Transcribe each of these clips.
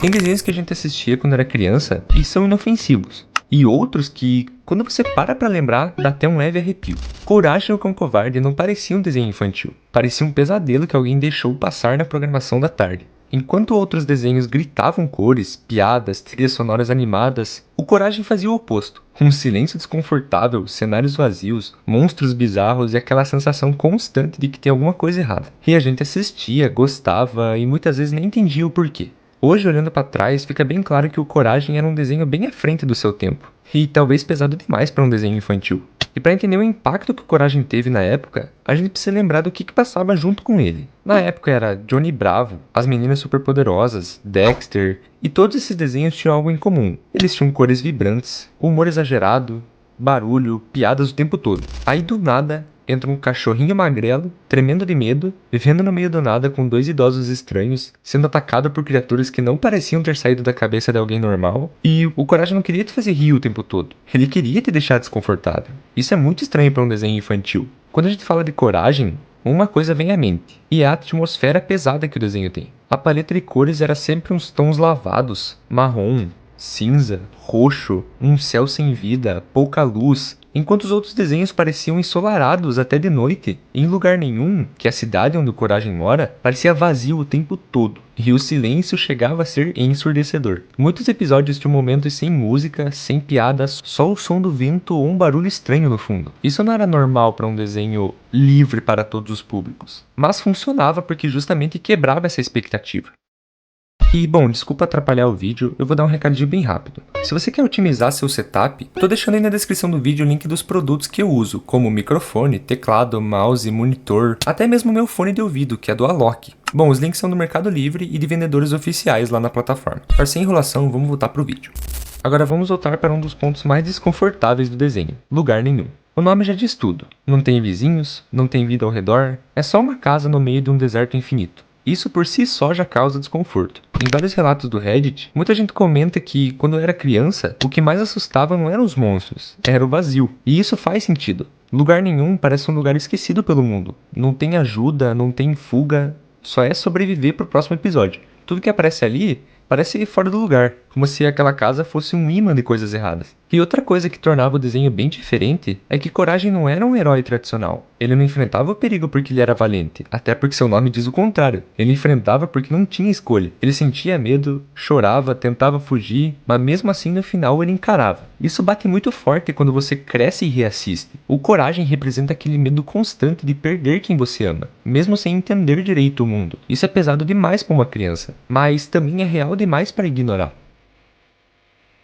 Tem desenhos que a gente assistia quando era criança e são inofensivos. E outros que, quando você para pra lembrar, dá até um leve arrepio. Coragem, o Cão Covarde não parecia um desenho infantil. Parecia um pesadelo que alguém deixou passar na programação da tarde. Enquanto outros desenhos gritavam cores, piadas, trilhas sonoras animadas, o Coragem fazia o oposto. Um silêncio desconfortável, cenários vazios, monstros bizarros e aquela sensação constante de que tem alguma coisa errada. E a gente assistia, gostava e muitas vezes nem entendia o porquê. Hoje, olhando pra trás, fica bem claro que o Coragem era um desenho bem à frente do seu tempo, e talvez pesado demais para um desenho infantil. E para entender o impacto que o Coragem teve na época, a gente precisa lembrar do que passava junto com ele. Na época era Johnny Bravo, As Meninas Superpoderosas, Dexter, e todos esses desenhos tinham algo em comum. Eles tinham cores vibrantes, humor exagerado, barulho, piadas o tempo todo. Aí do nada entra um cachorrinho magrelo, tremendo de medo, vivendo no meio do nada com dois idosos estranhos, sendo atacado por criaturas que não pareciam ter saído da cabeça de alguém normal. E o Coragem não queria te fazer rir o tempo todo, ele queria te deixar desconfortável. Isso é muito estranho para um desenho infantil. Quando a gente fala de Coragem, uma coisa vem à mente, e é a atmosfera pesada que o desenho tem. A paleta de cores era sempre uns tons lavados, marrom, cinza, roxo, um céu sem vida, pouca luz, enquanto os outros desenhos pareciam ensolarados até de noite. Em lugar nenhum, que a cidade onde o Coragem mora, parecia vazio o tempo todo, e o silêncio chegava a ser ensurdecedor. Muitos episódios tinham momentos sem música, sem piadas, só o som do vento ou um barulho estranho no fundo. Isso não era normal para um desenho livre para todos os públicos, mas funcionava porque justamente quebrava essa expectativa. E bom, desculpa atrapalhar o vídeo, eu vou dar um recadinho bem rápido. Se você quer otimizar seu setup, tô deixando aí na descrição do vídeo o link dos produtos que eu uso, como microfone, teclado, mouse, monitor, até mesmo meu fone de ouvido, que é do Alok. Bom, os links são do Mercado Livre e de vendedores oficiais lá na plataforma. Para sem enrolação, vamos voltar pro vídeo. Agora vamos voltar para um dos pontos mais desconfortáveis do desenho, lugar nenhum. O nome já diz tudo, não tem vizinhos, não tem vida ao redor, é só uma casa no meio de um deserto infinito. Isso por si só já causa desconforto. Em vários relatos do Reddit, muita gente comenta que, quando era criança, o que mais assustava não eram os monstros, era o vazio. E isso faz sentido. Lugar nenhum parece um lugar esquecido pelo mundo. Não tem ajuda, não tem fuga, só é sobreviver pro próximo episódio. Tudo que aparece ali parece fora do lugar, como se aquela casa fosse um imã de coisas erradas. E outra coisa que tornava o desenho bem diferente é que Coragem não era um herói tradicional. Ele não enfrentava o perigo porque ele era valente, até porque seu nome diz o contrário. Ele enfrentava porque não tinha escolha. Ele sentia medo, chorava, tentava fugir, mas mesmo assim no final ele encarava. Isso bate muito forte quando você cresce e reassiste. O Coragem representa aquele medo constante de perder quem você ama, mesmo sem entender direito o mundo. Isso é pesado demais para uma criança, mas também é real demais para ignorar.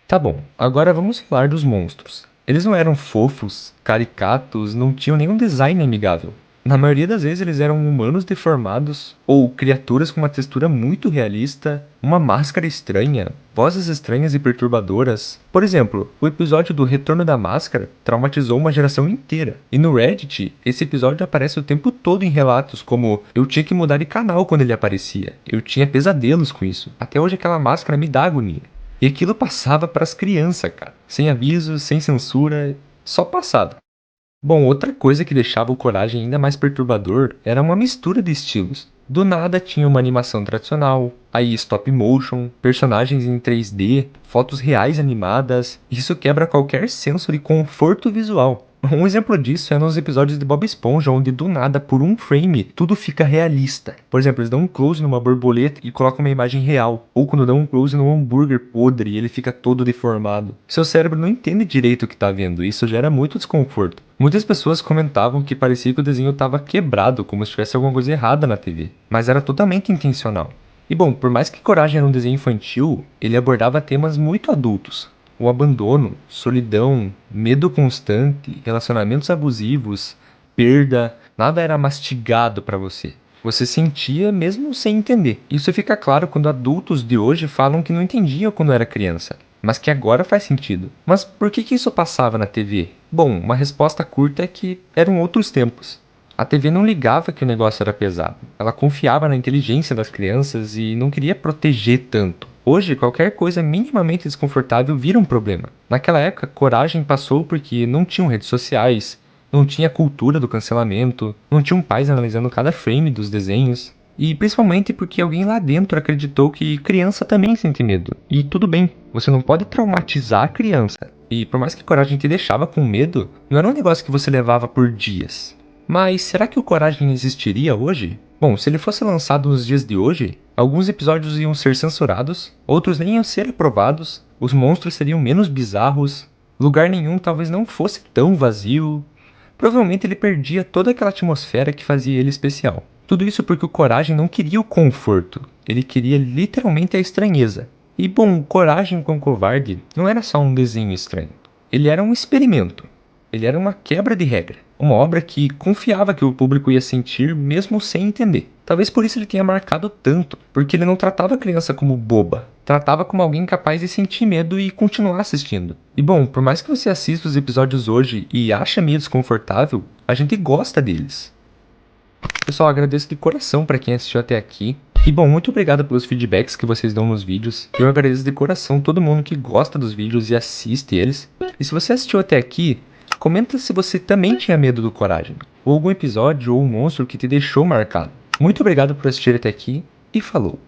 Tá bom, agora vamos falar dos monstros. Eles não eram fofos, caricatos, não tinham nenhum design amigável. Na maioria das vezes eles eram humanos deformados, ou criaturas com uma textura muito realista, uma máscara estranha, vozes estranhas e perturbadoras. Por exemplo, o episódio do Retorno da Máscara traumatizou uma geração inteira. E no Reddit, esse episódio aparece o tempo todo em relatos como: eu tinha que mudar de canal quando ele aparecia, eu tinha pesadelos com isso, até hoje aquela máscara me dá agonia. E aquilo passava para as crianças, cara. Sem aviso, sem censura, só passava. Bom, outra coisa que deixava o Coragem ainda mais perturbador era uma mistura de estilos. Do nada tinha uma animação tradicional, aí stop motion, personagens em 3D, fotos reais animadas. Isso quebra qualquer senso de conforto visual. Um exemplo disso é nos episódios de Bob Esponja, onde do nada, por um frame, tudo fica realista. Por exemplo, eles dão um close numa borboleta e colocam uma imagem real. Ou quando dão um close num hambúrguer podre e ele fica todo deformado. Seu cérebro não entende direito o que tá vendo, e isso gera muito desconforto. Muitas pessoas comentavam que parecia que o desenho estava quebrado, como se tivesse alguma coisa errada na TV. Mas era totalmente intencional. E bom, por mais que Coragem era um desenho infantil, ele abordava temas muito adultos. O abandono, solidão, medo constante, relacionamentos abusivos, perda, nada era mastigado para você. Você sentia mesmo sem entender. Isso fica claro quando adultos de hoje falam que não entendiam quando era criança, mas que agora faz sentido. Mas por que isso passava na TV? Bom, uma resposta curta é que eram outros tempos. A TV não ligava que o negócio era pesado. Ela confiava na inteligência das crianças e não queria proteger tanto. Hoje, qualquer coisa minimamente desconfortável vira um problema. Naquela época, Coragem passou porque não tinham redes sociais, não tinha cultura do cancelamento, não tinham pais analisando cada frame dos desenhos. E principalmente porque alguém lá dentro acreditou que criança também sente medo. E tudo bem, você não pode traumatizar a criança. E por mais que Coragem te deixava com medo, não era um negócio que você levava por dias. Mas será que o Coragem existiria hoje? Bom, se ele fosse lançado nos dias de hoje, alguns episódios iam ser censurados, outros nem iam ser aprovados, os monstros seriam menos bizarros, lugar nenhum talvez não fosse tão vazio. Provavelmente ele perdia toda aquela atmosfera que fazia ele especial. Tudo isso porque o Coragem não queria o conforto, ele queria literalmente a estranheza. E bom, Coragem com o Covarde não era só um desenho estranho, ele era um experimento. Ele era uma quebra de regra, uma obra que confiava que o público ia sentir mesmo sem entender. Talvez por isso ele tenha marcado tanto, porque ele não tratava a criança como boba, tratava como alguém capaz de sentir medo e continuar assistindo. E bom, por mais que você assista os episódios hoje e ache meio desconfortável, a gente gosta deles. Pessoal, agradeço de coração para quem assistiu até aqui. E bom, muito obrigado pelos feedbacks que vocês dão nos vídeos. Eu agradeço de coração todo mundo que gosta dos vídeos e assiste eles. E se você assistiu até aqui, comenta se você também tinha medo do Coragem, ou algum episódio ou um monstro que te deixou marcado. Muito obrigado por assistir até aqui e falou!